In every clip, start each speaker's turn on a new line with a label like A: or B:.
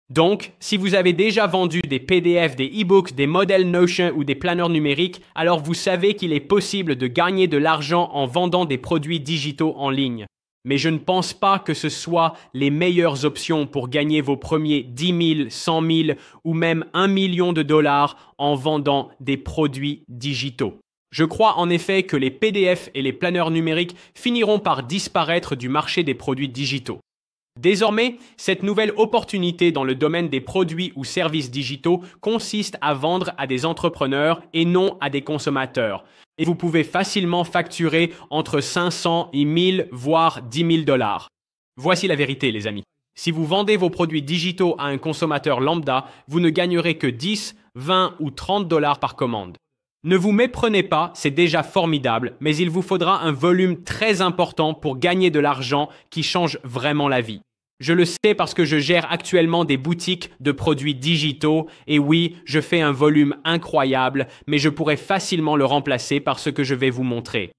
A: Donc, si vous avez déjà vendu des PDF, des e-books, des modèles Notion ou des planeurs numériques, alors vous savez qu'il est possible de gagner de l'argent en vendant des produits digitaux en ligne. Mais je ne pense pas que ce soit les meilleures options pour gagner vos premiers 10 000, 100 000 ou même 1 million de dollars en vendant des produits digitaux. Je crois en effet que les PDF et les planeurs numériques finiront par disparaître du marché des produits digitaux. Désormais, cette nouvelle opportunité dans le domaine des produits ou services digitaux consiste à vendre à des entrepreneurs et non à des consommateurs. Et vous pouvez facilement facturer entre 500 et 1000, voire 10 000 dollars. Voici la vérité, les amis. Si vous vendez vos produits digitaux à un consommateur lambda, vous ne gagnerez que 10, 20 ou 30 dollars par commande. Ne vous méprenez pas, c'est déjà formidable, mais il vous faudra un volume très important pour gagner de l'argent qui change vraiment la vie. Je le sais parce que je gère actuellement des boutiques de produits digitaux et oui, je fais un volume incroyable, mais je pourrais facilement le remplacer par ce que je vais vous montrer.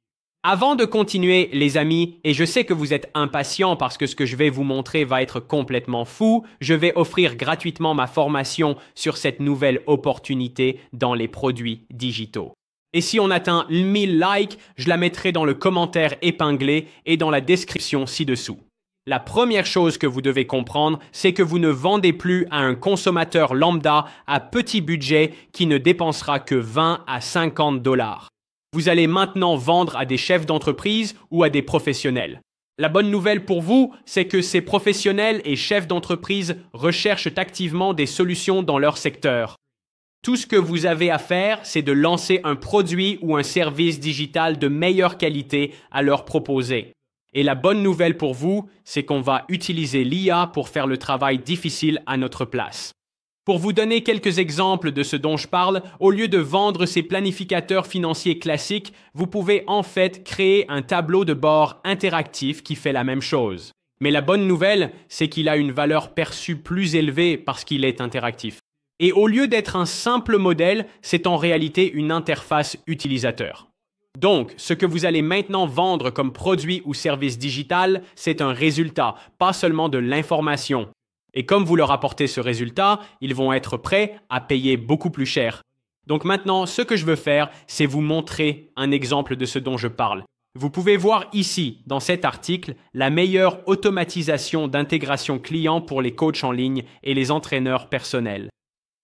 A: Avant de continuer, les amis, et je sais que vous êtes impatients parce que ce que je vais vous montrer va être complètement fou, je vais offrir gratuitement ma formation sur cette nouvelle opportunité dans les produits digitaux. Et si on atteint 1000 likes, je la mettrai dans le commentaire épinglé et dans la description ci-dessous. La première chose que vous devez comprendre, c'est que vous ne vendez plus à un consommateur lambda à petit budget qui ne dépensera que 20 à 50 dollars. Vous allez maintenant vendre à des chefs d'entreprise ou à des professionnels. La bonne nouvelle pour vous, c'est que ces professionnels et chefs d'entreprise recherchent activement des solutions dans leur secteur. Tout ce que vous avez à faire, c'est de lancer un produit ou un service digital de meilleure qualité à leur proposer. Et la bonne nouvelle pour vous, c'est qu'on va utiliser l'IA pour faire le travail difficile à notre place. Pour vous donner quelques exemples de ce dont je parle, au lieu de vendre ces planificateurs financiers classiques, vous pouvez en fait créer un tableau de bord interactif qui fait la même chose. Mais la bonne nouvelle, c'est qu'il a une valeur perçue plus élevée parce qu'il est interactif. Et au lieu d'être un simple modèle, c'est en réalité une interface utilisateur. Donc, ce que vous allez maintenant vendre comme produit ou service digital, c'est un résultat, pas seulement de l'information. Et comme vous leur apportez ce résultat, ils vont être prêts à payer beaucoup plus cher. Donc maintenant, ce que je veux faire, c'est vous montrer un exemple de ce dont je parle. Vous pouvez voir ici, dans cet article, la meilleure automatisation d'intégration client pour les coachs en ligne et les entraîneurs personnels.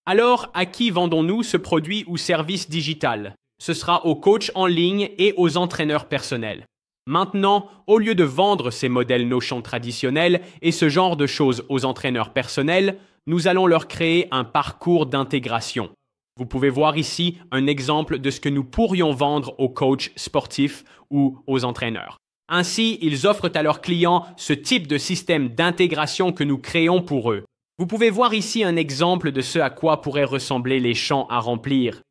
A: Alors, à qui vendons-nous ce produit ou service digital ? Ce sera aux coachs en ligne et aux entraîneurs personnels. Maintenant, au lieu de vendre ces modèles Notion traditionnels et ce genre de choses aux entraîneurs personnels, nous allons leur créer un parcours d'intégration. Vous pouvez voir ici un exemple de ce que nous pourrions vendre aux coachs sportifs ou aux entraîneurs. Ainsi, ils offrent à leurs clients ce type de système d'intégration que nous créons pour eux. Vous pouvez voir ici un exemple de ce à quoi pourraient ressembler les champs à remplir.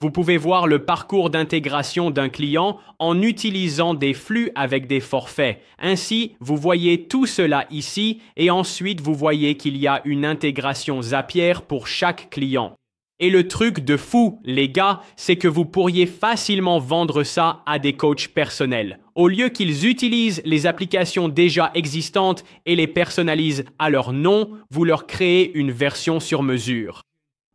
A: Vous pouvez voir le parcours d'intégration d'un client en utilisant des flux avec des forfaits. Ainsi, vous voyez tout cela ici et ensuite vous voyez qu'il y a une intégration Zapier pour chaque client. Et le truc de fou, les gars, c'est que vous pourriez facilement vendre ça à des coachs personnels. Au lieu qu'ils utilisent les applications déjà existantes et les personnalisent à leur nom, vous leur créez une version sur mesure.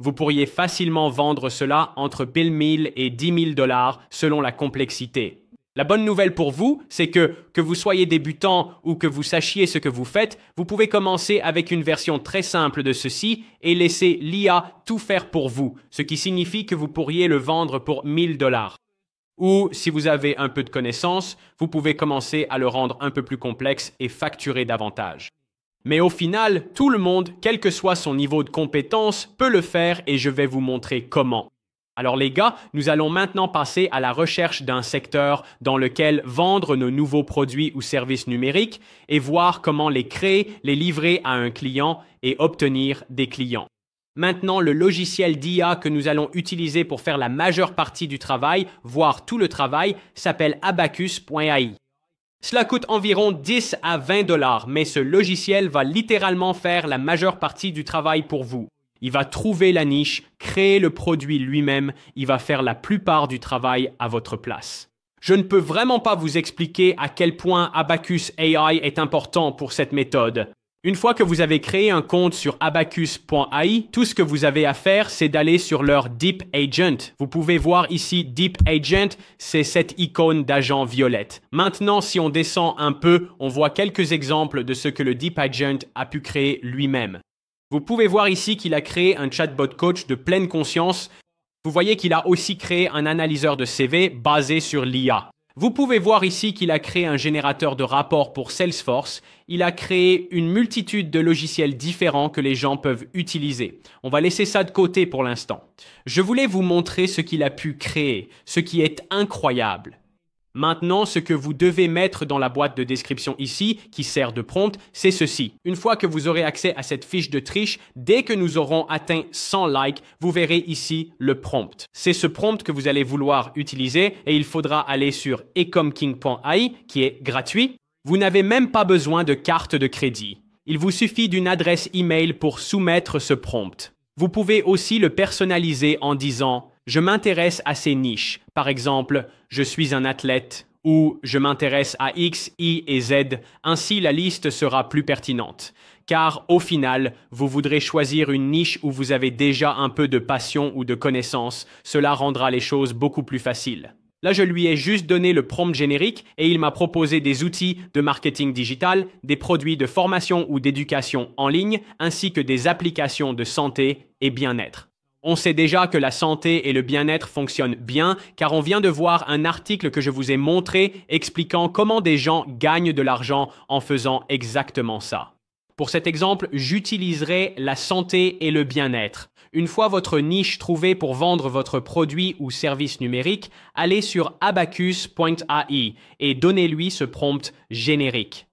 A: Vous pourriez facilement vendre cela entre 1 000 et 10 000 dollars selon la complexité. La bonne nouvelle pour vous, c'est que vous soyez débutant ou que vous sachiez ce que vous faites, vous pouvez commencer avec une version très simple de ceci et laisser l'IA tout faire pour vous, ce qui signifie que vous pourriez le vendre pour 1000 dollars. Ou, si vous avez un peu de connaissances, vous pouvez commencer à le rendre un peu plus complexe et facturer davantage. Mais au final, tout le monde, quel que soit son niveau de compétence, peut le faire et je vais vous montrer comment. Alors les gars, nous allons maintenant passer à la recherche d'un secteur dans lequel vendre nos nouveaux produits ou services numériques et voir comment les créer, les livrer à un client et obtenir des clients. Maintenant, le logiciel d'IA que nous allons utiliser pour faire la majeure partie du travail, voire tout le travail, s'appelle Abacus.ai. Cela coûte environ 10 à 20 dollars, mais ce logiciel va littéralement faire la majeure partie du travail pour vous. Il va trouver la niche, créer le produit lui-même, il va faire la plupart du travail à votre place. Je ne peux vraiment pas vous expliquer à quel point Abacus AI est important pour cette méthode. Une fois que vous avez créé un compte sur abacus.ai, tout ce que vous avez à faire, c'est d'aller sur leur Deep Agent. Vous pouvez voir ici Deep Agent, c'est cette icône d'agent violette. Maintenant, si on descend un peu, on voit quelques exemples de ce que le Deep Agent a pu créer lui-même. Vous pouvez voir ici qu'il a créé un chatbot coach de pleine conscience. Vous voyez qu'il a aussi créé un analyseur de CV basé sur l'IA. Vous pouvez voir ici qu'il a créé un générateur de rapports pour Salesforce. Il a créé une multitude de logiciels différents que les gens peuvent utiliser. On va laisser ça de côté pour l'instant. Je voulais vous montrer ce qu'il a pu créer, ce qui est incroyable. Maintenant, ce que vous devez mettre dans la boîte de description ici, qui sert de prompt, c'est ceci. Une fois que vous aurez accès à cette fiche de triche, dès que nous aurons atteint 100 likes, vous verrez ici le prompt. C'est ce prompt que vous allez vouloir utiliser et il faudra aller sur ecomking.ai, qui est gratuit. Vous n'avez même pas besoin de carte de crédit. Il vous suffit d'une adresse email pour soumettre ce prompt. Vous pouvez aussi le personnaliser en disant « Je m'intéresse à ces niches ». Par exemple, « Je suis un athlète » ou « Je m'intéresse à X, Y et Z ». Ainsi, la liste sera plus pertinente. Car au final, vous voudrez choisir une niche où vous avez déjà un peu de passion ou de connaissance. Cela rendra les choses beaucoup plus faciles. Là, je lui ai juste donné le prompt générique et il m'a proposé des outils de marketing digital, des produits de formation ou d'éducation en ligne, ainsi que des applications de santé et bien-être. On sait déjà que la santé et le bien-être fonctionnent bien car on vient de voir un article que je vous ai montré expliquant comment des gens gagnent de l'argent en faisant exactement ça. Pour cet exemple, j'utiliserai la santé et le bien-être. Une fois votre niche trouvée pour vendre votre produit ou service numérique, allez sur abacus.ai et donnez-lui ce prompt générique.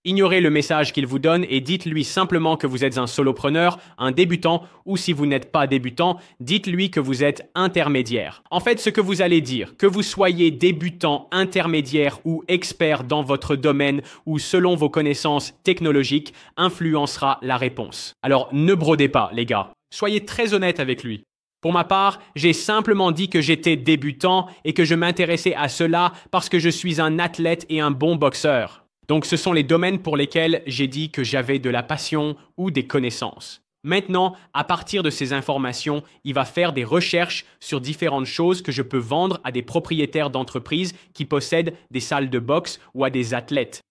A: Ignorez le message qu'il vous donne et dites-lui simplement que vous êtes un solopreneur, un débutant, ou si vous n'êtes pas débutant, dites-lui que vous êtes intermédiaire. En fait, ce que vous allez dire, que vous soyez débutant, intermédiaire ou expert dans votre domaine ou selon vos connaissances technologiques, influencera la réponse. Alors, ne brodez pas, les gars. Soyez très honnête avec lui. Pour ma part, j'ai simplement dit que j'étais débutant et que je m'intéressais à cela parce que je suis un athlète et un bon boxeur. Donc ce sont les domaines pour lesquels j'ai dit que j'avais de la passion ou des connaissances. Maintenant, à partir de ces informations, il va faire des recherches sur différentes choses que je peux vendre à des propriétaires d'entreprises qui possèdent des salles de boxe ou à des athlètes.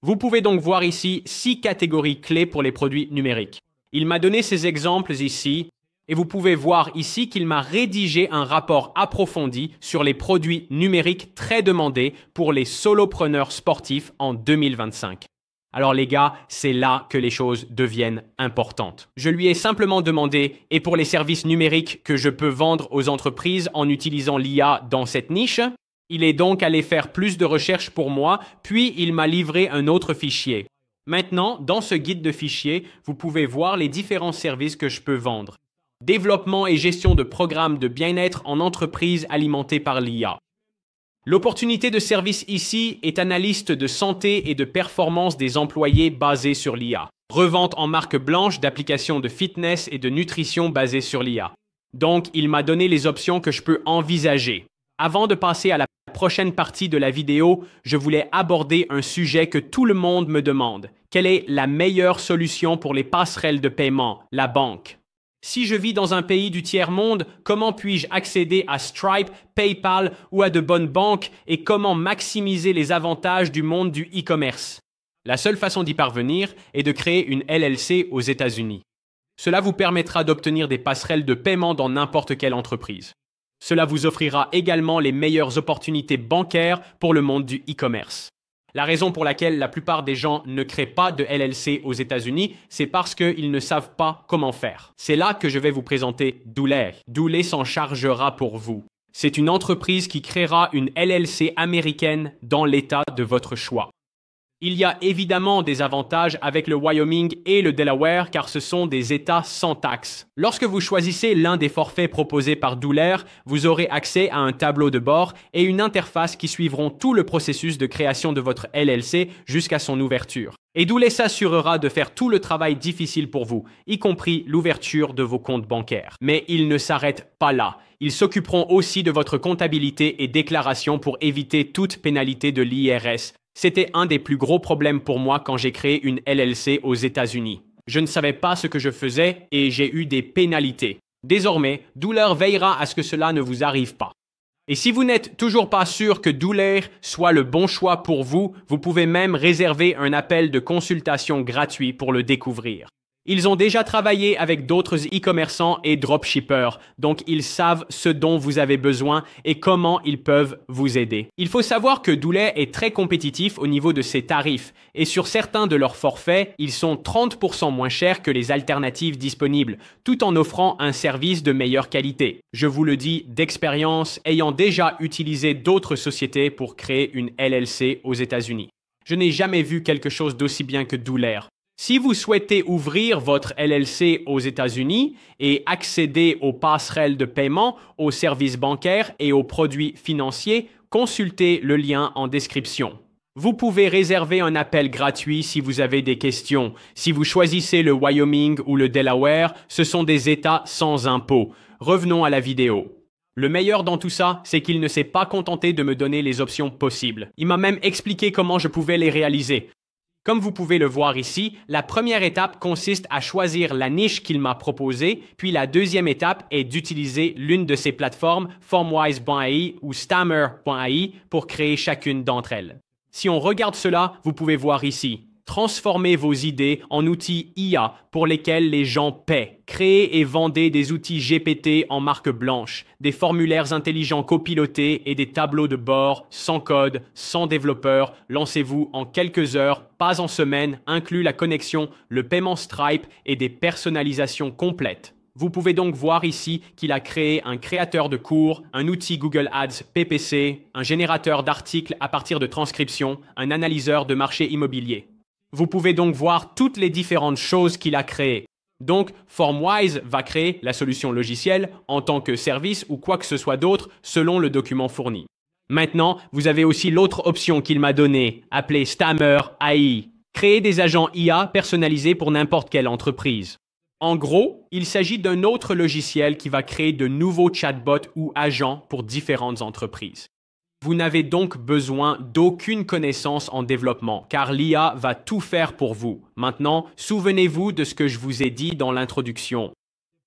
A: Vous pouvez donc voir ici 6 catégories clés pour les produits numériques. Il m'a donné ces exemples ici et vous pouvez voir ici qu'il m'a rédigé un rapport approfondi sur les produits numériques très demandés pour les solopreneurs sportifs en 2025. Alors les gars, c'est là que les choses deviennent importantes. Je lui ai simplement demandé « Et pour les services numériques que je peux vendre aux entreprises en utilisant l'IA dans cette niche ?» Il est donc allé faire plus de recherches pour moi, puis il m'a livré un autre fichier. Maintenant, dans ce guide de fichiers, vous pouvez voir les différents services que je peux vendre. Développement et gestion de programmes de bien-être en entreprise alimentés par l'IA. L'opportunité de service ici est analyste de santé et de performance des employés basée sur l'IA. Revente en marque blanche d'applications de fitness et de nutrition basées sur l'IA. Donc, il m'a donné les options que je peux envisager. Avant de passer à la prochaine partie de la vidéo, je voulais aborder un sujet que tout le monde me demande. Quelle est la meilleure solution pour les passerelles de paiement, la banque? Si je vis dans un pays du tiers-monde, comment puis-je accéder à Stripe, PayPal ou à de bonnes banques et comment maximiser les avantages du monde du e-commerce? La seule façon d'y parvenir est de créer une LLC aux États-Unis. Cela vous permettra d'obtenir des passerelles de paiement dans n'importe quelle entreprise. Cela vous offrira également les meilleures opportunités bancaires pour le monde du e-commerce. La raison pour laquelle la plupart des gens ne créent pas de LLC aux États-Unis, c'est parce qu'ils ne savent pas comment faire. C'est là que je vais vous présenter Dooley. Dooley s'en chargera pour vous. C'est une entreprise qui créera une LLC américaine dans l'État de votre choix. Il y a évidemment des avantages avec le Wyoming et le Delaware car ce sont des États sans taxes. Lorsque vous choisissez l'un des forfaits proposés par Dooley, vous aurez accès à un tableau de bord et une interface qui suivront tout le processus de création de votre LLC jusqu'à son ouverture. Et Dooley s'assurera de faire tout le travail difficile pour vous, y compris l'ouverture de vos comptes bancaires. Mais ils ne s'arrêtent pas là. Ils s'occuperont aussi de votre comptabilité et déclaration pour éviter toute pénalité de l'IRS. C'était un des plus gros problèmes pour moi quand j'ai créé une LLC aux États-Unis. Je ne savais pas ce que je faisais et j'ai eu des pénalités. Désormais, Douleur veillera à ce que cela ne vous arrive pas. Et si vous n'êtes toujours pas sûr que Douleur soit le bon choix pour vous, vous pouvez même réserver un appel de consultation gratuit pour le découvrir. Ils ont déjà travaillé avec d'autres e-commerçants et dropshippers, donc ils savent ce dont vous avez besoin et comment ils peuvent vous aider. Il faut savoir que Douleur est très compétitif au niveau de ses tarifs et sur certains de leurs forfaits, ils sont 30% moins chers que les alternatives disponibles, tout en offrant un service de meilleure qualité. Je vous le dis d'expérience, ayant déjà utilisé d'autres sociétés pour créer une LLC aux États-Unis. Je n'ai jamais vu quelque chose d'aussi bien que Douleur. Si vous souhaitez ouvrir votre LLC aux États-Unis et accéder aux passerelles de paiement, aux services bancaires et aux produits financiers, consultez le lien en description. Vous pouvez réserver un appel gratuit si vous avez des questions. Si vous choisissez le Wyoming ou le Delaware, ce sont des États sans impôts. Revenons à la vidéo. Le meilleur dans tout ça, c'est qu'il ne s'est pas contenté de me donner les options possibles. Il m'a même expliqué comment je pouvais les réaliser. Comme vous pouvez le voir ici, la première étape consiste à choisir la niche qu'il m'a proposée, puis la deuxième étape est d'utiliser l'une de ces plateformes, Formwise.ai ou Stammer.ai, pour créer chacune d'entre elles. Si on regarde cela, vous pouvez voir ici. Transformez vos idées en outils IA pour lesquels les gens paient. Créez et vendez des outils GPT en marque blanche, des formulaires intelligents copilotés et des tableaux de bord sans code, sans développeur. Lancez-vous en quelques heures, pas en semaines, inclut la connexion, le paiement Stripe et des personnalisations complètes. Vous pouvez donc voir ici qu'il a créé un créateur de cours, un outil Google Ads PPC, un générateur d'articles à partir de transcription, un analyseur de marché immobilier. Vous pouvez donc voir toutes les différentes choses qu'il a créées. Donc, Formwise va créer la solution logicielle en tant que service ou quoi que ce soit d'autre selon le document fourni. Maintenant, vous avez aussi l'autre option qu'il m'a donnée, appelée Stammer AI. Créer des agents IA personnalisés pour n'importe quelle entreprise. En gros, il s'agit d'un autre logiciel qui va créer de nouveaux chatbots ou agents pour différentes entreprises. Vous n'avez donc besoin d'aucune connaissance en développement, car l'IA va tout faire pour vous. Maintenant, souvenez-vous de ce que je vous ai dit dans l'introduction.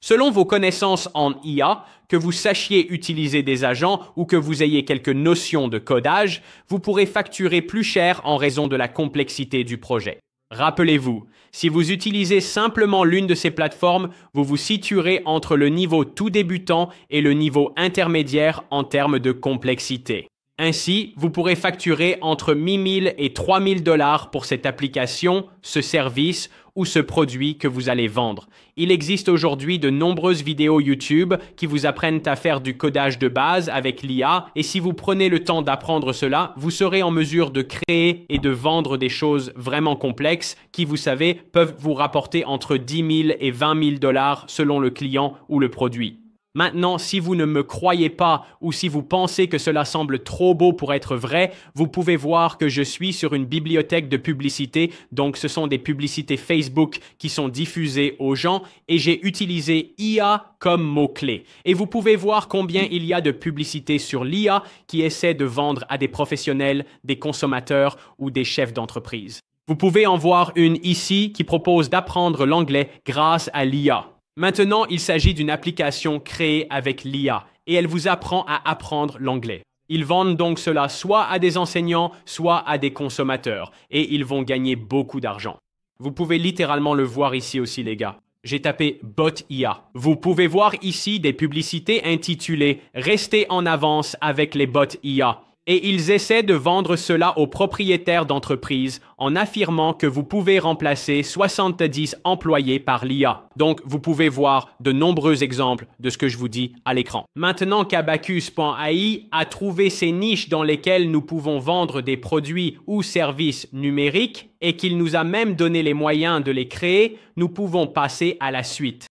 A: Selon vos connaissances en IA, que vous sachiez utiliser des agents ou que vous ayez quelques notions de codage, vous pourrez facturer plus cher en raison de la complexité du projet. Rappelez-vous, si vous utilisez simplement l'une de ces plateformes, vous vous situerez entre le niveau tout débutant et le niveau intermédiaire en termes de complexité. Ainsi, vous pourrez facturer entre 1 000 et 3 000 $ pour cette application, ce service ou ce produit que vous allez vendre. Il existe aujourd'hui de nombreuses vidéos YouTube qui vous apprennent à faire du codage de base avec l'IA et si vous prenez le temps d'apprendre cela, vous serez en mesure de créer et de vendre des choses vraiment complexes qui, vous savez, peuvent vous rapporter entre 10 000 et 20 000 $ selon le client ou le produit. Maintenant, si vous ne me croyez pas ou si vous pensez que cela semble trop beau pour être vrai, vous pouvez voir que je suis sur une bibliothèque de publicités, donc ce sont des publicités Facebook qui sont diffusées aux gens et j'ai utilisé IA comme mot-clé. Et vous pouvez voir combien il y a de publicités sur l'IA qui essaient de vendre à des professionnels, des consommateurs ou des chefs d'entreprise. Vous pouvez en voir une ici qui propose d'apprendre l'anglais grâce à l'IA. Maintenant, il s'agit d'une application créée avec l'IA et elle vous apprend à apprendre l'anglais. Ils vendent donc cela soit à des enseignants, soit à des consommateurs et ils vont gagner beaucoup d'argent. Vous pouvez littéralement le voir ici aussi, les gars. J'ai tapé Bot IA. Vous pouvez voir ici des publicités intitulées « Restez en avance avec les bots IA ». Et ils essaient de vendre cela aux propriétaires d'entreprises en affirmant que vous pouvez remplacer 70 employés par l'IA. Donc, vous pouvez voir de nombreux exemples de ce que je vous dis à l'écran. Maintenant qu'Abacus.ai a trouvé ces niches dans lesquelles nous pouvons vendre des produits ou services numériques et qu'il nous a même donné les moyens de les créer, nous pouvons passer à la suite.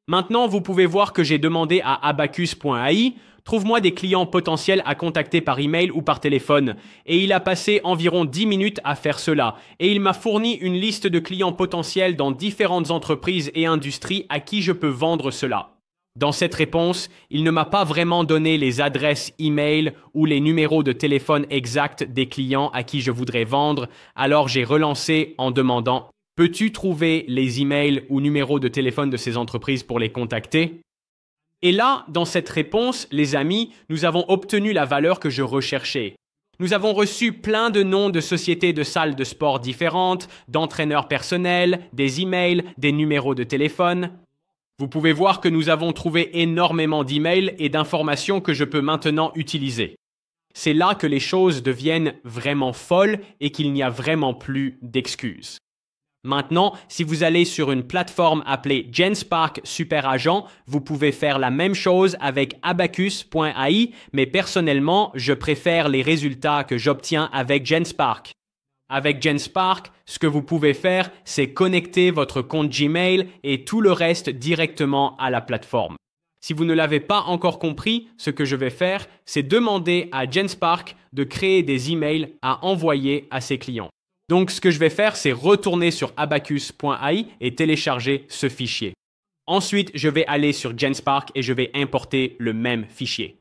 A: Maintenant, vous pouvez voir que j'ai demandé à Abacus.ai trouve-moi des clients potentiels à contacter par email ou par téléphone. Et il a passé environ 10 minutes à faire cela. Et il m'a fourni une liste de clients potentiels dans différentes entreprises et industries à qui je peux vendre cela. Dans cette réponse, il ne m'a pas vraiment donné les adresses e-mail ou les numéros de téléphone exacts des clients à qui je voudrais vendre, alors j'ai relancé en demandant « Peux-tu trouver les emails ou numéros de téléphone de ces entreprises pour les contacter ?» Et là, dans cette réponse, les amis, nous avons obtenu la valeur que je recherchais. Nous avons reçu plein de noms de sociétés de salles de sport différentes, d'entraîneurs personnels, des emails, des numéros de téléphone. Vous pouvez voir que nous avons trouvé énormément d'emails et d'informations que je peux maintenant utiliser. C'est là que les choses deviennent vraiment folles et qu'il n'y a vraiment plus d'excuses. Maintenant, si vous allez sur une plateforme appelée Genspark Super Agent, vous pouvez faire la même chose avec Abacus.ai, mais personnellement, je préfère les résultats que j'obtiens avec Genspark. Avec Genspark, ce que vous pouvez faire, c'est connecter votre compte Gmail et tout le reste directement à la plateforme. Si vous ne l'avez pas encore compris, ce que je vais faire, c'est demander à Genspark de créer des emails à envoyer à ses clients. Donc, ce que je vais faire, c'est retourner sur abacus.ai et télécharger ce fichier. Ensuite, je vais aller sur Genspark et je vais importer le même fichier.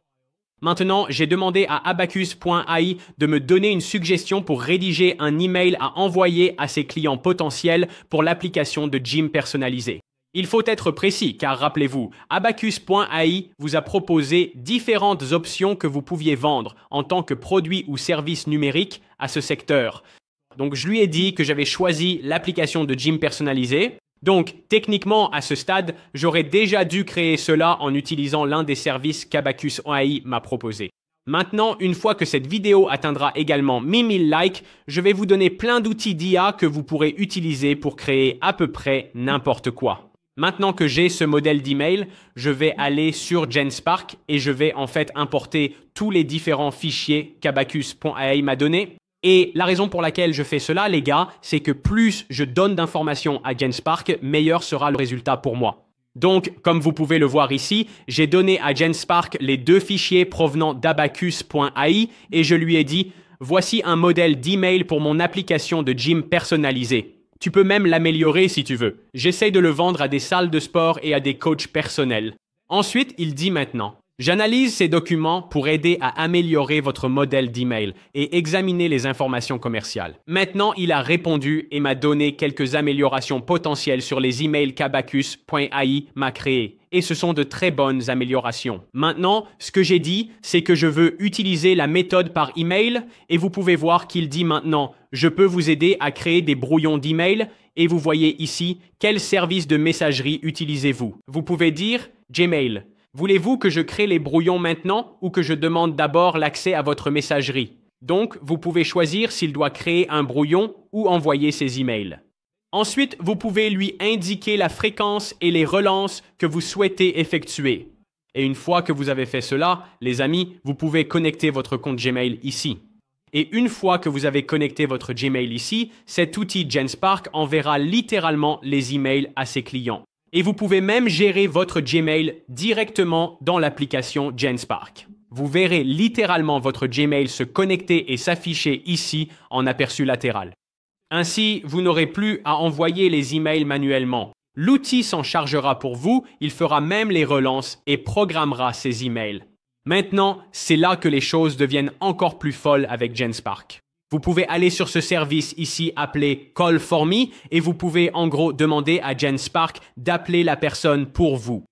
A: Maintenant, j'ai demandé à abacus.ai de me donner une suggestion pour rédiger un email à envoyer à ses clients potentiels pour l'application de gym personnalisé. Il faut être précis car rappelez-vous, abacus.ai vous a proposé différentes options que vous pouviez vendre en tant que produit ou service numérique à ce secteur. Donc, je lui ai dit que j'avais choisi l'application de gym personnalisé. Donc, techniquement, à ce stade, j'aurais déjà dû créer cela en utilisant l'un des services qu'Abacus.ai m'a proposé. Maintenant, une fois que cette vidéo atteindra également 1000 likes, je vais vous donner plein d'outils d'IA que vous pourrez utiliser pour créer à peu près n'importe quoi. Maintenant que j'ai ce modèle d'email, je vais aller sur Genspark et je vais en fait importer tous les différents fichiers qu'Abacus.ai m'a donnés. Et la raison pour laquelle je fais cela, les gars, c'est que plus je donne d'informations à Genspark, meilleur sera le résultat pour moi. Donc, comme vous pouvez le voir ici, j'ai donné à Genspark les deux fichiers provenant d'abacus.ai et je lui ai dit « Voici un modèle d'email pour mon application de gym personnalisée. Tu peux même l'améliorer si tu veux. J'essaie de le vendre à des salles de sport et à des coachs personnels. » Ensuite, il dit maintenant J'analyse ces documents pour aider à améliorer votre modèle d'email et examiner les informations commerciales. Maintenant, il a répondu et m'a donné quelques améliorations potentielles sur les emails qu'Abacus.ai m'a créés. Et ce sont de très bonnes améliorations. Maintenant, ce que j'ai dit, c'est que je veux utiliser la méthode par email et vous pouvez voir qu'il dit maintenant « Je peux vous aider à créer des brouillons d'email » et vous voyez ici « Quel service de messagerie utilisez-vous » Vous pouvez dire « Gmail ». Voulez-vous que je crée les brouillons maintenant ou que je demande d'abord l'accès à votre messagerie? Donc, vous pouvez choisir s'il doit créer un brouillon ou envoyer ses emails. Ensuite, vous pouvez lui indiquer la fréquence et les relances que vous souhaitez effectuer. Et une fois que vous avez fait cela, les amis, vous pouvez connecter votre compte Gmail ici. Et une fois que vous avez connecté votre Gmail ici, cet outil Genspark enverra littéralement les emails à ses clients. Et vous pouvez même gérer votre Gmail directement dans l'application Genspark. Vous verrez littéralement votre Gmail se connecter et s'afficher ici en aperçu latéral. Ainsi, vous n'aurez plus à envoyer les emails manuellement. L'outil s'en chargera pour vous, il fera même les relances et programmera ces emails. Maintenant, c'est là que les choses deviennent encore plus folles avec Genspark. Vous pouvez aller sur ce service ici appelé Call for Me et vous pouvez en gros demander à Genspark d'appeler la personne pour vous.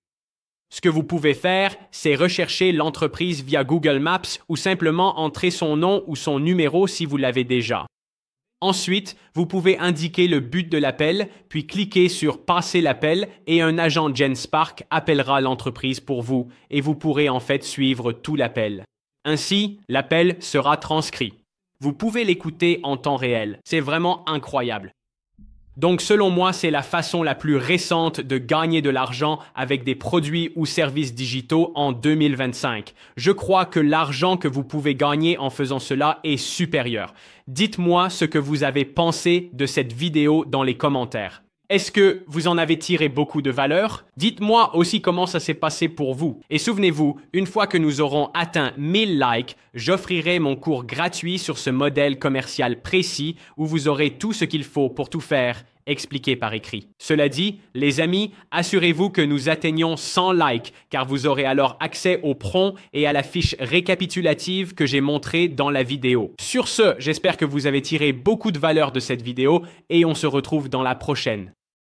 A: Ce que vous pouvez faire, c'est rechercher l'entreprise via Google Maps ou simplement entrer son nom ou son numéro si vous l'avez déjà. Ensuite, vous pouvez indiquer le but de l'appel, puis cliquer sur Passer l'appel et un agent Genspark appellera l'entreprise pour vous et vous pourrez en fait suivre tout l'appel. Ainsi, l'appel sera transcrit. Vous pouvez l'écouter en temps réel. C'est vraiment incroyable. Donc, selon moi, c'est la façon la plus récente de gagner de l'argent avec des produits ou services digitaux en 2025. Je crois que l'argent que vous pouvez gagner en faisant cela est supérieur. Dites-moi ce que vous avez pensé de cette vidéo dans les commentaires. Est-ce que vous en avez tiré beaucoup de valeur? Dites-moi aussi comment ça s'est passé pour vous. Et souvenez-vous, une fois que nous aurons atteint 1000 likes, j'offrirai mon cours gratuit sur ce modèle commercial précis où vous aurez tout ce qu'il faut pour tout faire expliqué par écrit. Cela dit, les amis, assurez-vous que nous atteignions 100 likes, car vous aurez alors accès au prompt et à la fiche récapitulative que j'ai montrée dans la vidéo. Sur ce, j'espère que vous avez tiré beaucoup de valeur de cette vidéo et on se retrouve dans la prochaine.